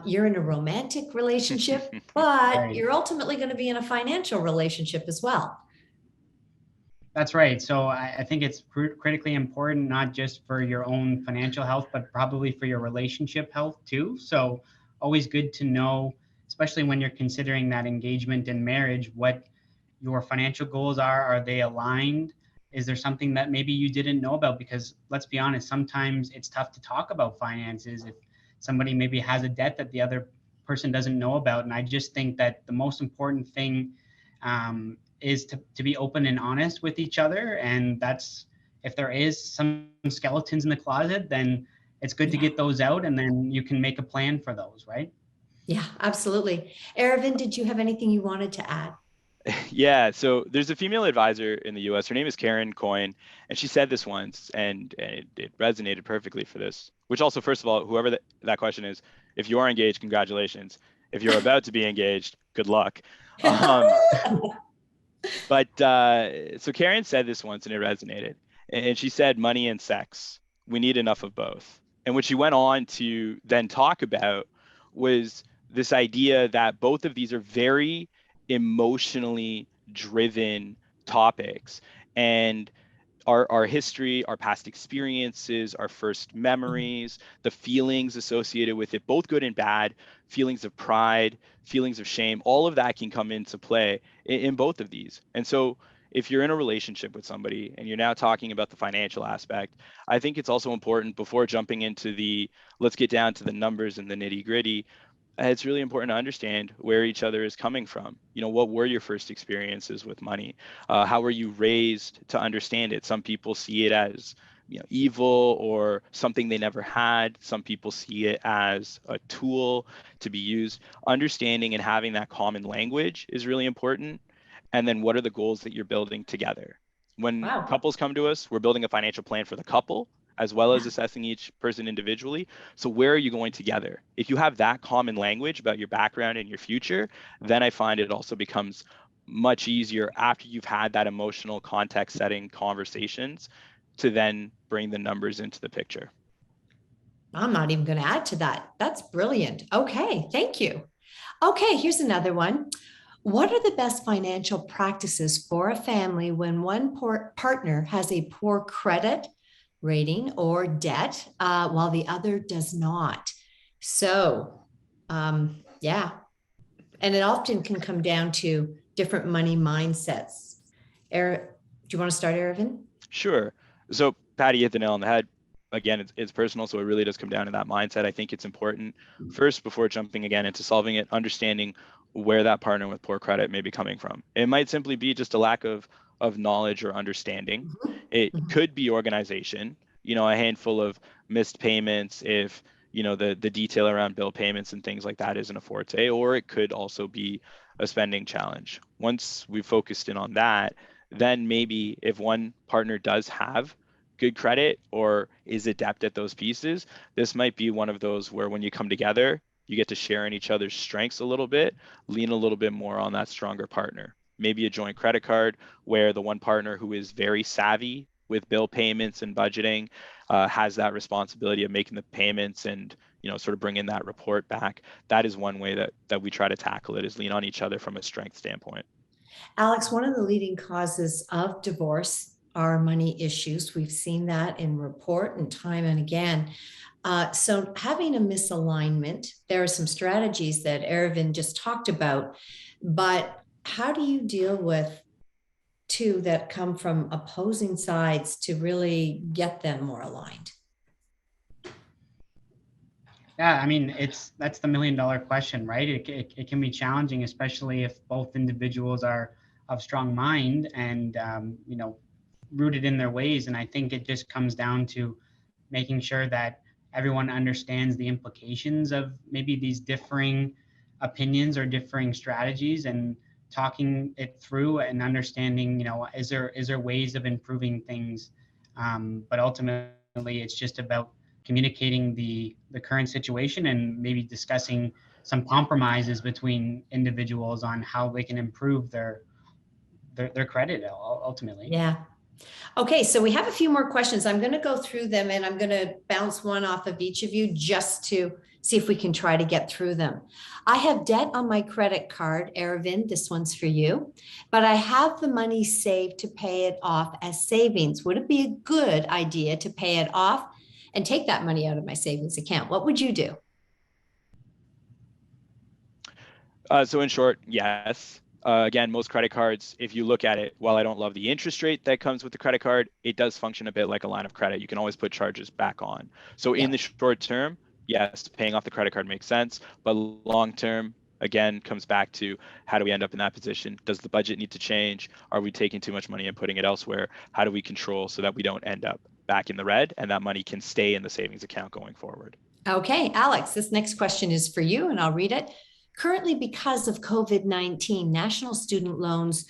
you're in a romantic relationship, but Right. you're ultimately going to be in a financial relationship as well. That's right. So I think it's critically important, not just for your own financial health, but probably for your relationship health too. So always good to know, especially when you're considering that engagement and marriage, what your financial goals are. Are they aligned? Is there something that maybe you didn't know about? Because let's be honest, sometimes it's tough to talk about finances if somebody maybe has a debt that the other person doesn't know about. And I just think that the most important thing is to be open and honest with each other. And that's, if there is some skeletons in the closet, then it's good to get those out, and then you can make a plan for those, right? Yeah, absolutely. Aravind, did you have anything you wanted to add? Yeah, so there's a female advisor in the US. Her name is Karen Coyne, and she said this once, and it resonated perfectly for this. Which also, first of all, whoever that question is, if you are engaged, congratulations. If you're about to be engaged, good luck. But so Karen said this once, and it resonated. And she said, money and sex, we need enough of both. And what she went on to then talk about was this idea that both of these are very emotionally driven topics, and our history, our past experiences, our first memories, the feelings associated with it, both good and bad, feelings of pride, feelings of shame, all of that can come into play in both of these. And so if you're in a relationship with somebody and you're now talking about the financial aspect, I think it's also important, before jumping into the let's get down to the numbers and the nitty gritty, it's really important to understand where each other is coming from. You know, what were your first experiences with money? How were you raised to understand it? Some people see it as, you know, evil or something they never had. Some people see it as a tool to be used. Understanding and having that common language is really important. And then what are the goals that you're building together? When couples come to us, we're building a financial plan for the couple, as well as assessing each person individually. So where are you going together? If you have that common language about your background and your future, then I find it also becomes much easier after you've had that emotional context setting conversations to then bring the numbers into the picture. I'm not even going to add to that. That's brilliant. Okay, thank you. Okay, here's another one. What are the best financial practices for a family when one partner has a poor credit rating or debt while the other does not? So, yeah. And it often can come down to different money mindsets. Do you want to start, Aravind? Sure. So, Patty hit the nail on the head. Again, it's personal, so it really does come down to that mindset. I think it's important first, before jumping again into solving it, understanding where that partner with poor credit may be coming from. It might simply be just a lack of knowledge or understanding. It could be organization, you know, a handful of missed payments if, you know, the detail around bill payments and things like that isn't a forte, or it could also be a spending challenge. Once we've focused in on that, then maybe if one partner does have good credit or is adept at those pieces, this might be one of those where when you come together, you get to share in each other's strengths a little bit, lean a little bit more on that stronger partner. Maybe a joint credit card where the one partner who is very savvy with bill payments and budgeting has that responsibility of making the payments and, you know, sort of bringing that report back. That is one way that we try to tackle it, is lean on each other from a strength standpoint. Alex, one of the leading causes of divorce are money issues. We've seen that in report and time and again. So having a misalignment, there are some strategies that Aravind just talked about, but how do you deal with two that come from opposing sides to really get them more aligned? Yeah, I mean, that's the $1 million question, right? It can be challenging, especially if both individuals are of strong mind and, rooted in their ways. And I think it just comes down to making sure that everyone understands the implications of maybe these differing opinions or differing strategies, and talking it through and understanding, is there ways of improving things. But ultimately, it's just about communicating the current situation and maybe discussing some compromises between individuals on how they can improve their credit ultimately. Yeah. Okay, so we have a few more questions. I'm going to go through them, and I'm going to bounce one off of each of you just to see if we can try to get through them. I have debt on my credit card, Aravind, this one's for you, but I have the money saved to pay it off as savings. Would it be a good idea to pay it off and take that money out of my savings account? What would you do? So in short, yes. Again, most credit cards, if you look at it, while I don't love the interest rate that comes with the credit card, it does function a bit like a line of credit. You can always put charges back on. So in the short term, yes, paying off the credit card makes sense. But long term, again, comes back to how do we end up in that position? Does the budget need to change? Are we taking too much money and putting it elsewhere? How do we control so that we don't end up back in the red and that money can stay in the savings account going forward? Okay, Alex, this next question is for you, and I'll read it. Currently, because of COVID-19, national student loans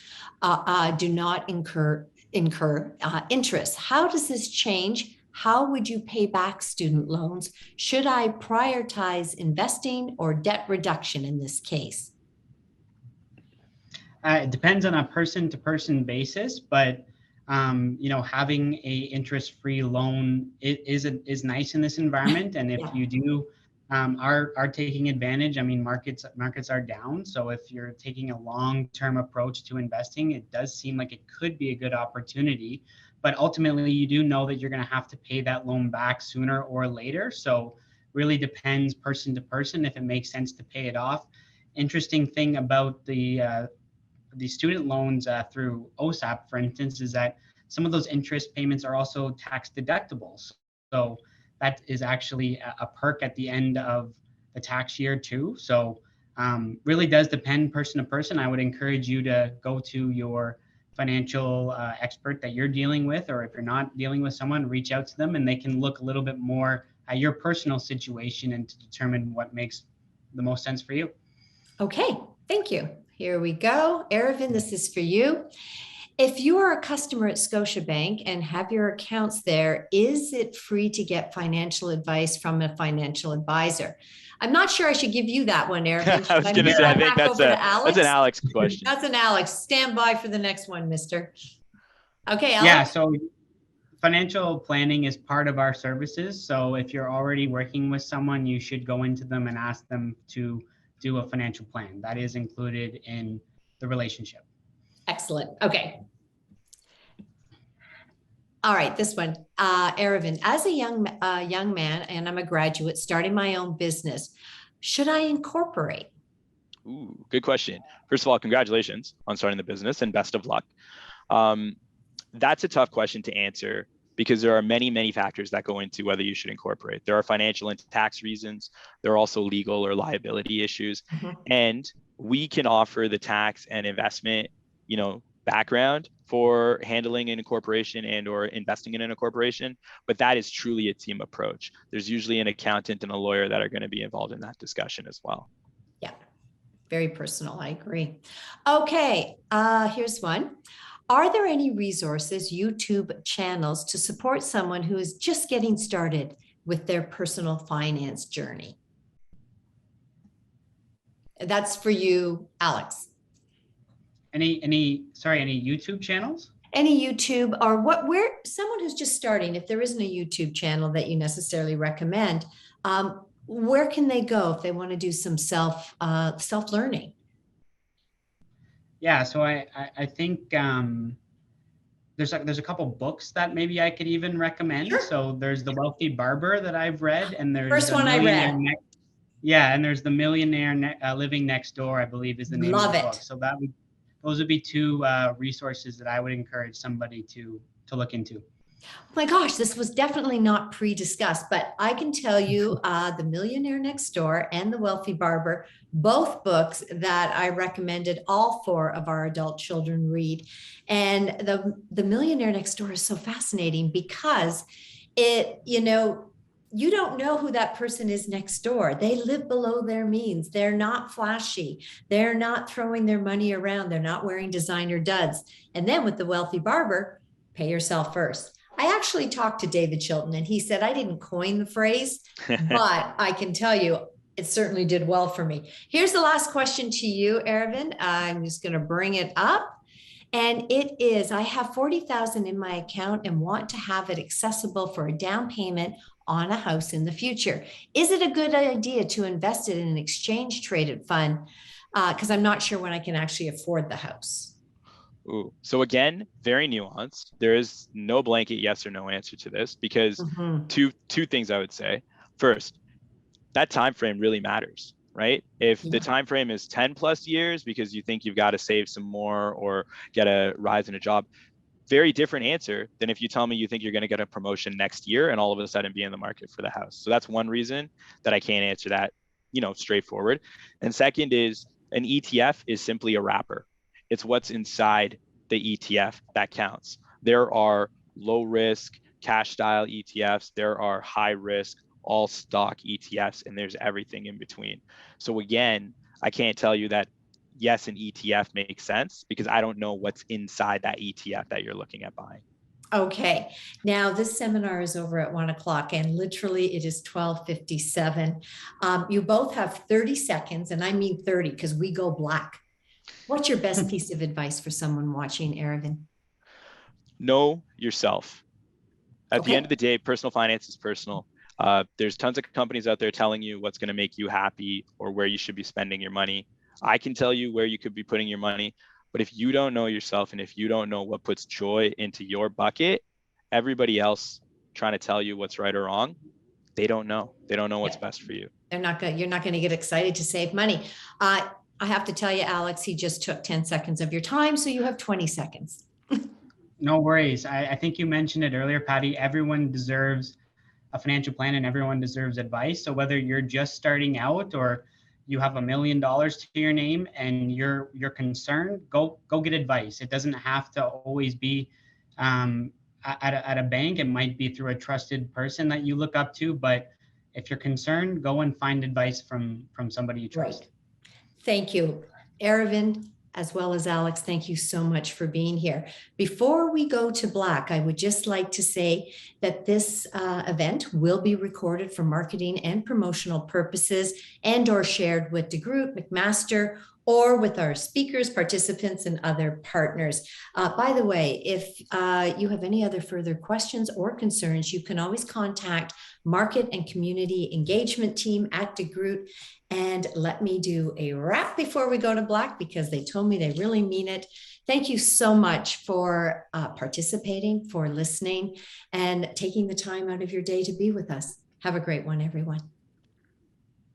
do not incur interest. How does this change? How would you pay back student loans? Should I prioritize investing or debt reduction in this case? It depends on a person-to-person basis, but having a interest-free loan is nice in this environment. And if you do are taking advantage, I mean, markets are down. So if you're taking a long-term approach to investing, it does seem like it could be a good opportunity. But ultimately, you do know that you're going to have to pay that loan back sooner or later. So really depends person to person if it makes sense to pay it off. Interesting thing about the student loans through OSAP, for instance, is that some of those interest payments are also tax deductibles. So that is actually a perk at the end of the tax year too. So really does depend person to person. I would encourage you to go to your financial expert that you're dealing with, or if you're not dealing with someone, reach out to them and they can look a little bit more at your personal situation and to determine what makes the most sense for you. Okay, thank you. Here we go. Aravind, this is for you. If you are a customer at Scotiabank and have your accounts there, is it free to get financial advice from a financial advisor? I'm not sure I should give you that one, Aravind. I was going to say, I think that's an Alex question. That's an Alex. Stand by for the next one, mister. Okay, Alex. Yeah, so financial planning is part of our services. So if you're already working with someone, you should go into them and ask them to do a financial plan. That is included in the relationship. Excellent. Okay. All right, this one, Aravind. As a young man, and I'm a graduate starting my own business, should I incorporate? Ooh, good question. First of all, congratulations on starting the business and best of luck. That's a tough question to answer because there are many, many factors that go into whether you should incorporate. There are financial and tax reasons. There are also legal or liability issues. And we can offer the tax and investment background for handling an incorporation and or investing in an incorporation, but that is truly a team approach. There's usually an accountant and a lawyer that are going to be involved in that discussion as well. Yeah, very personal. I agree. Okay, here's one. Are there any resources, YouTube channels to support someone who is just getting started with their personal finance journey? That's for you, Alex. Any YouTube channels? Any YouTube or where someone who's just starting, if there isn't a YouTube channel that you necessarily recommend, where can they go if they want to do some self-learning? Yeah, so I think there's a couple books that maybe I could even recommend. Sure. So there's The Wealthy Barber that I've read, and there's first one I read. And there's The Millionaire Living Next Door, I believe is the name of the book. So those would be two resources that I would encourage somebody to look into. Oh my gosh, this was definitely not pre-discussed, but I can tell you The Millionaire Next Door and The Wealthy Barber, both books that I recommended all four of our adult children read. And The Millionaire Next Door is so fascinating because it, you don't know who that person is next door. They live below their means. They're not flashy. They're not throwing their money around. They're not wearing designer duds. And then with the wealthy barber, pay yourself first. I actually talked to David Chilton and he said, I didn't coin the phrase, but I can tell you it certainly did well for me. Here's the last question to you, Aravind. I'm just going to bring it up. And it is, I have 40,000 in my account and want to have it accessible for a down payment on a house in the future. Is it a good idea to invest it in an exchange traded fund? Because I'm not sure when I can actually afford the house. Ooh. So again, very nuanced. There is no blanket yes or no answer to this because two things I would say. First, that time frame really matters, right? If the time frame is 10 plus years because you think you've got to save some more or get a rise in a job, very different answer than if you tell me you think you're going to get a promotion next year and all of a sudden be in the market for the house. So that's one reason that I can't answer that, straightforward. And second is an ETF is simply a wrapper. It's what's inside the ETF that counts. There are low risk cash style ETFs. There are high risk all stock ETFs, and there's everything in between. So again, I can't tell you that yes, an ETF makes sense because I don't know what's inside that ETF that you're looking at buying. Okay. Now this seminar is over at 1 o'clock and literally it is 12:57. You both have 30 seconds, and I mean 30 because we go black. What's your best piece of advice for someone watching, Aravind? Know yourself. At the end of the day, personal finance is personal. There's tons of companies out there telling you what's going to make you happy or where you should be spending your money. I can tell you where you could be putting your money, but if you don't know yourself and if you don't know what puts joy into your bucket, everybody else trying to tell you what's right or wrong, they don't know. They don't know what's best for you. You're not going to get excited to save money. I have to tell you, Alex, he just took 10 seconds of your time, so you have 20 seconds. No worries. I think you mentioned it earlier, Patty. Everyone deserves a financial plan and everyone deserves advice. So whether you're just starting out or you have $1 million to your name and you're concerned, go get advice. It doesn't have to always be at a bank. It might be through a trusted person that you look up to. But if you're concerned, go and find advice from somebody you trust. Right. Thank you, Aravind, as well as Alex. Thank you so much for being here. Before we go to black, I would just like to say that this event will be recorded for marketing and promotional purposes and or shared with the group, McMaster, or with our speakers, participants, and other partners. By the way, if you have any other further questions or concerns, you can always contact Market and Community Engagement Team at DeGroot. And let me do a wrap before we go to black because they told me they really mean it. Thank you so much for participating, for listening, and taking the time out of your day to be with us. Have a great one, everyone.